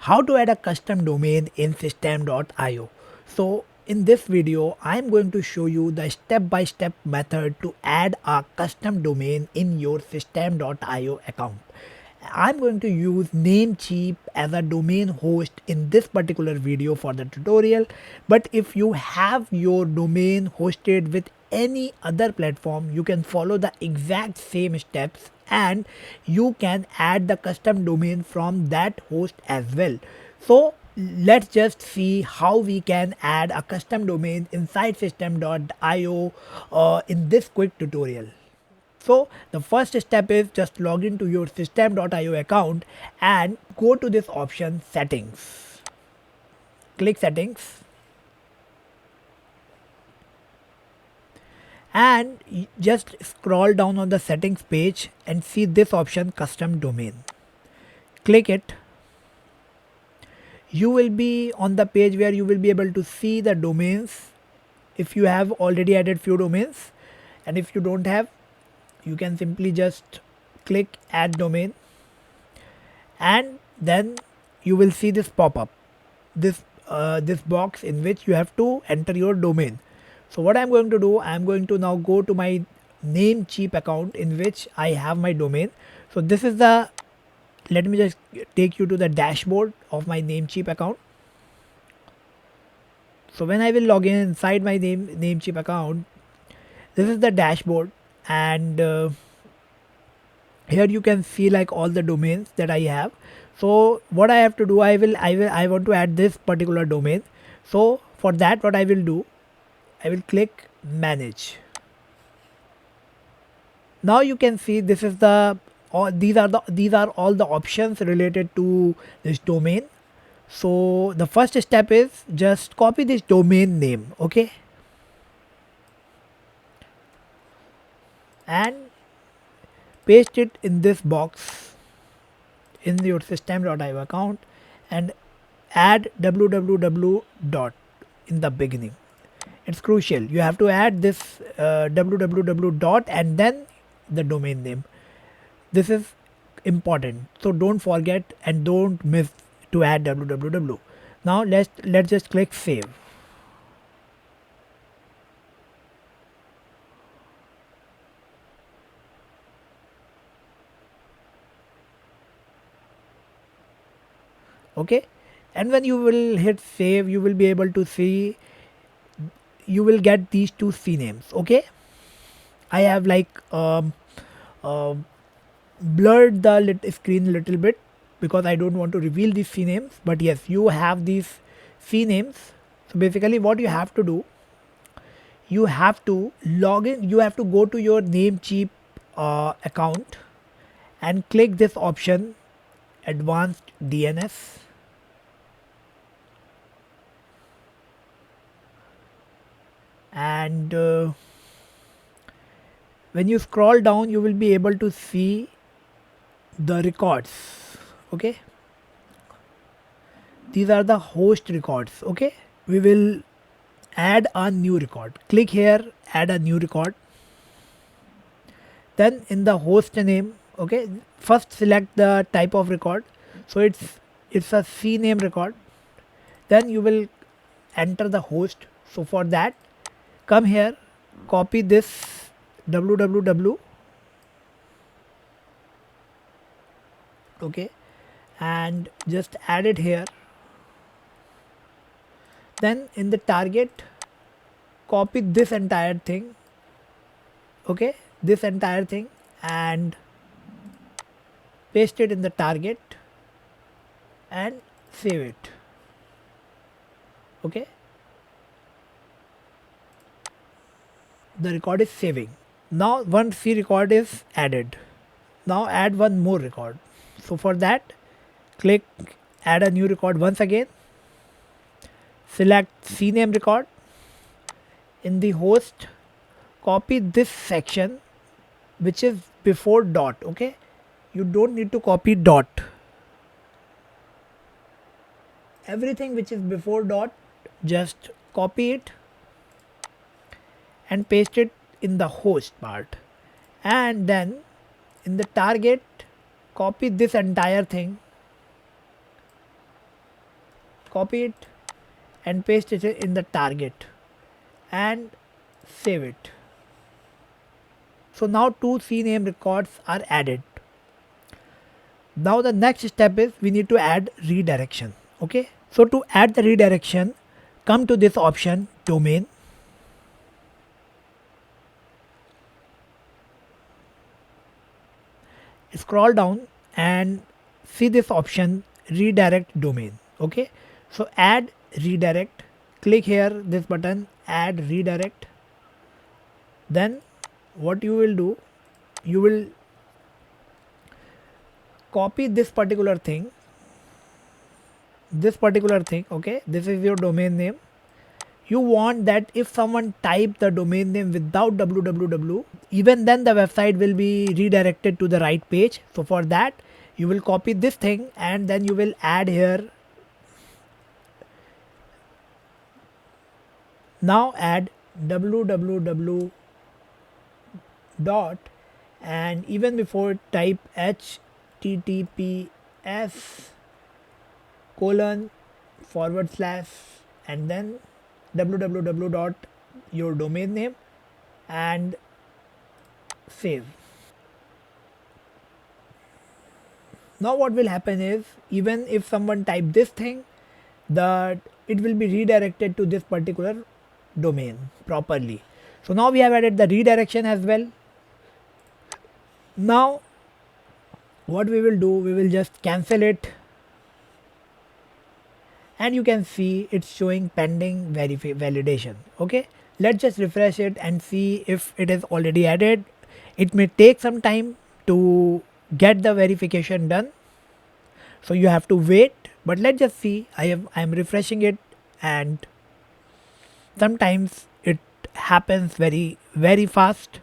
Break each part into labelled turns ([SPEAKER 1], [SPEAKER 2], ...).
[SPEAKER 1] how to add a custom domain in system.io. So in this video, I'm going to show you the step-by-step method to add a custom domain in your system.io account. I'm going to use Namecheap as a domain host in this particular video for the tutorial. But if you have your domain hosted with any other platform, you can follow the exact same steps and you can add the custom domain from that host as well. So let's just see how we can add a custom domain inside system.io in this quick tutorial. So the first step is just log into your system.io account and go to this option settings. Click settings and just scroll down on the settings page and see this option custom domain. Click it. You will be on the page where you will be able to see the domains if you have already added few domains, and if you don't have, you can simply just click add domain and then you will see this pop up, this box in which you have to enter your domain. So what I'm going to do, I'm going to now go to my Namecheap account in which I have my domain. So this is the, let me just take you to the dashboard of my Namecheap account. So when I will log in inside my Namecheap account, this is the dashboard, and here you can see like all the domains that I have. So what I have to do, I want to add this particular domain. So for that, what I will do, I will click manage. Now you can see this is the these are all the options related to this domain. So the first step is just copy this domain name, okay, and paste it in this box in your system.io account and add www dot in the beginning. It's crucial. You have to add this www dot and then the domain name. This is important. So don't forget and don't miss to add www. Now let's just click save. Okay, and when you will hit save, you will be able to see, you will get these two CNAMEs. Okay, I have like blurred the screen a little bit because I don't want to reveal these CNAMEs, but yes, you have these CNAMEs. So basically what you have to do, you have to log in, you have to go to your Namecheap account and click this option advanced DNS. And when you scroll down, you will be able to see the records. Okay, these are the host records. Okay, we will add a new record. Click here, add a new record. Then in the host name, okay, first select the type of record. So it's a CNAME record. Then you will enter the host. So for that, come here, copy this www, okay, and just add it here. Then in the target, copy this entire thing, okay, this entire thing, and paste it in the target and save it. Okay, the record is saving. Now one C record is added. Now add one more record. So for that, click add a new record once again. Select CNAME record. In the host, copy this section which is before dot. Okay, you don't need to copy dot. Everything which is before dot, just copy it and paste it in the host part, and then in the target, copy this entire thing copy it and paste it in the target and save it. So now two CNAME records are added. Now the next step is we need to add redirection. Okay, so to add the redirection, come to this option domain, scroll down and see this option redirect domain. Okay, so add redirect, click here this button, add redirect. Then what you will do, you will copy this particular thing, okay, this is your domain name. You want that if someone type the domain name without www, even then the website will be redirected to the right page. So for that you will copy this thing and then you will add here. Now add www dot and even before type https colon forward slash and then www dot your domain name and save. Now what will happen is even if someone type this thing, that it will be redirected to this particular domain properly. So now we have added the redirection as well. Now what we will do, we will just cancel it and you can see it's showing pending validation. Okay, let's just refresh it and see if it is already added. It may take some time to get the verification done, so you have to wait, but let's just see. I'm refreshing it and sometimes it happens very fast.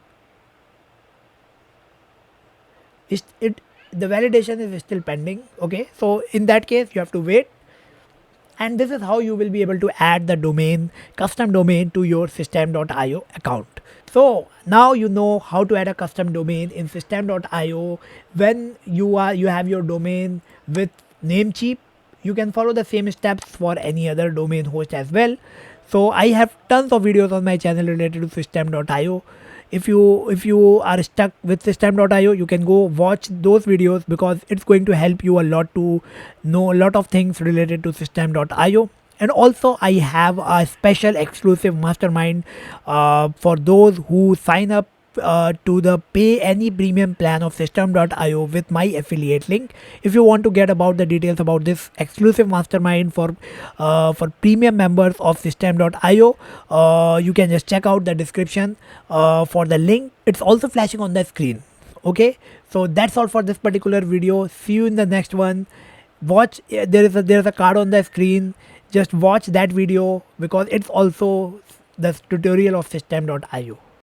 [SPEAKER 1] The validation is still pending. Okay, so in that case you have to wait. And this is how you will be able to add the domain, custom domain to your system.io account. So now you know how to add a custom domain in system.io. When you have your domain with Namecheap, you can follow the same steps for any other domain host as well. So I have tons of videos on my channel related to system.io. If you are stuck with system.io, you can go watch those videos because it's going to help you a lot to know a lot of things related to system.io. And also I have a special exclusive mastermind for those who sign up to the pay any premium plan of system.io with my affiliate link. If you want to get about the details about this exclusive mastermind for premium members of system.io, you can just check out the description for the link. It's also flashing on the screen. Okay, so that's all for this particular video. See you in the next one. Watch, there is a card on the screen. Just watch that video because it's also the tutorial of system.io.